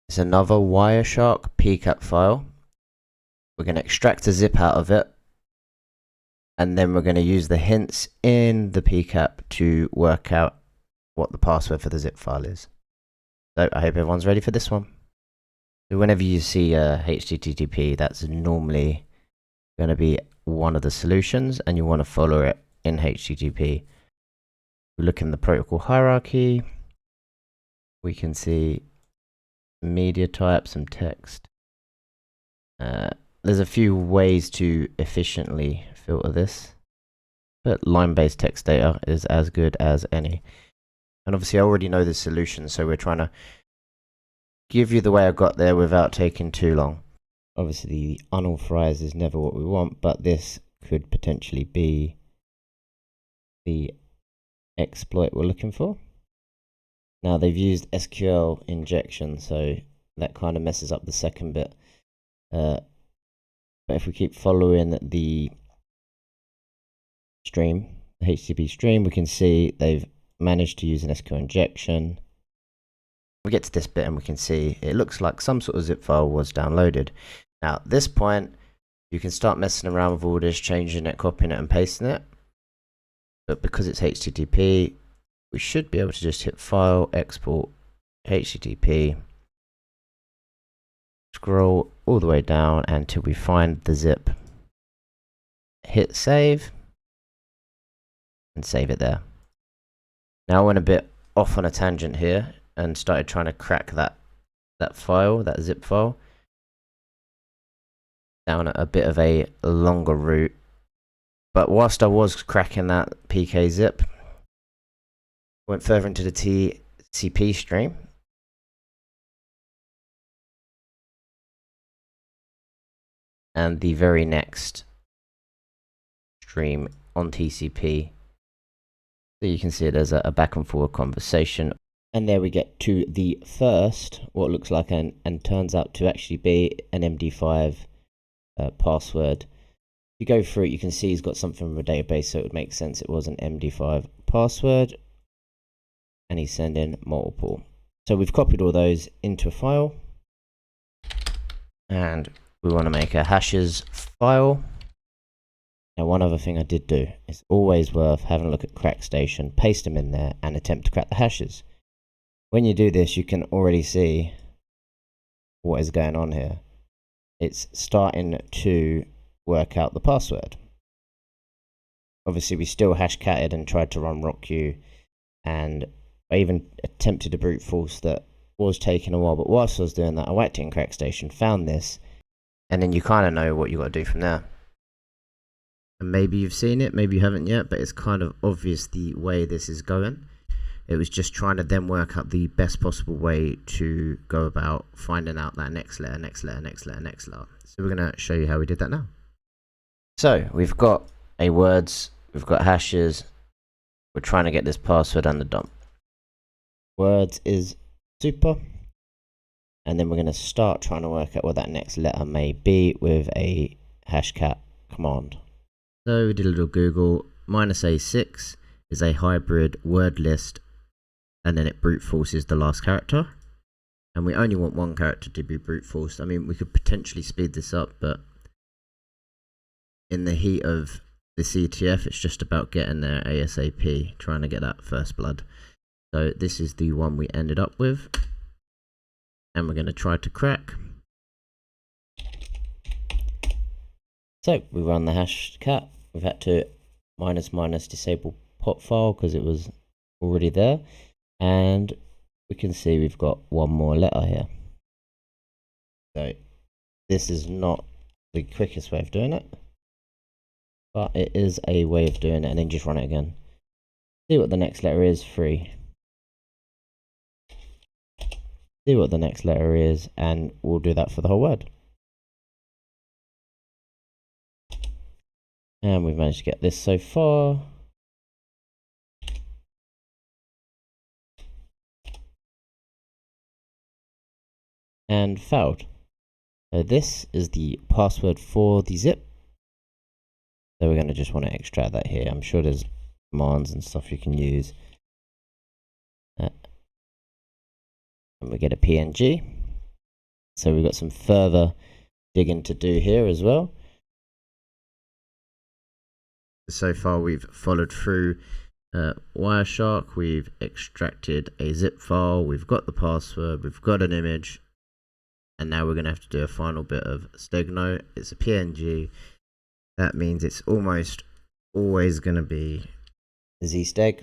It's another Wireshark pcat file. We're going to extract a zip out of it, and then we're going to use the hints in the pcat to work out what the password for the zip file is. So I hope everyone's ready for this one. So whenever you see HTTP, that's normally going to be one of the solutions, and you want to follow it in HTTP. We look in the protocol hierarchy. We can see media type, some text. There's a few ways to efficiently filter this, but line-based text data is as good as any. And obviously I already know the solution, so we're trying to give you the way I got there without taking too long. Obviously the unauthorized is never what we want, but this could potentially be the exploit we're looking for. Now they've used SQL injection, so that kind of messes up the second bit. But if we keep following the stream, the HTTP stream, we can see they've managed to use an SQL injection. We get to this bit and we can see it looks like some sort of zip file was downloaded. Now at this point, you can start messing around with all this, changing it, copying it and pasting it. But because it's HTTP, we should be able to just hit File, Export, HTTP, scroll all the way down until we find the zip. Hit Save, and save it there. Now I went a bit off on a tangent here and started trying to crack that file, that zip file, down a bit of a longer route. But whilst I was cracking that PK zip, went further into the TCP stream. And the very next stream on TCP. So you can see there's a back and forward conversation. And there we get to the first, what looks like and turns out to actually be an MD5 password. If you go through it, you can see he's got something from a database, so it would make sense it was an MD5 password. And he's sending multiple. So we've copied all those into a file. And we want to make a hashes file. Now one other thing I did do, it's always worth having a look at Crackstation, paste them in there and attempt to crack the hashes. When you do this, you can already see what is going on here. It's starting to work out the password. Obviously we still hashcatted and tried to run RockU, and I even attempted to brute force that was taking a while, but whilst I was doing that I whacked it in Crackstation, found this, and then you kind of know what you got to do from there. And maybe you've seen it, maybe you haven't yet, but it's kind of obvious the way this is going. It was just trying to then work out the best possible way to go about finding out that next letter, next letter, next letter, next letter. So we're going to show you how we did that now. So we've got a words, we've got hashes, we're trying to get this password and the dump. Words is super. And then we're going to start trying to work out what that next letter may be with a hashcat command. So we did a little Google. -A6 is a hybrid word list, and then it brute forces the last character. And we only want one character to be brute forced. I mean, we could potentially speed this up, but in the heat of the CTF, it's just about getting there ASAP, trying to get that first blood. So this is the one we ended up with. And we're going to try to crack. So we run the hashcat. We've had to -- disable pot file because it was already there. And we can see we've got one more letter here. So this is not the quickest way of doing it, but it is a way of doing it, and then just run it again. See what the next letter is, 3. See what the next letter is, and we'll do that for the whole word. And we've managed to get this so far. And failed. So this is the password for the zip. So we're going to just want to extract that here. I'm sure there's commands and stuff you can use. And we get a PNG. So we've got some further digging to do here as well. So far we've followed through Wireshark, we've extracted a zip file, we've got the password, we've got an image, and now we're going to have to do a final bit of steg note. It's a PNG. That means it's almost always going to be zsteg.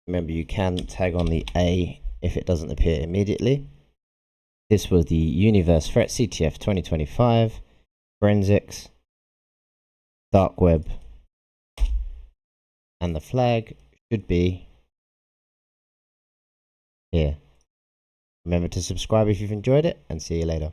Remember, you can tag on the A if it doesn't appear immediately. This was the UniVsThreats CTF 2025 forensics dark web, and the flag should be here. Remember to subscribe if you've enjoyed it, and see you later.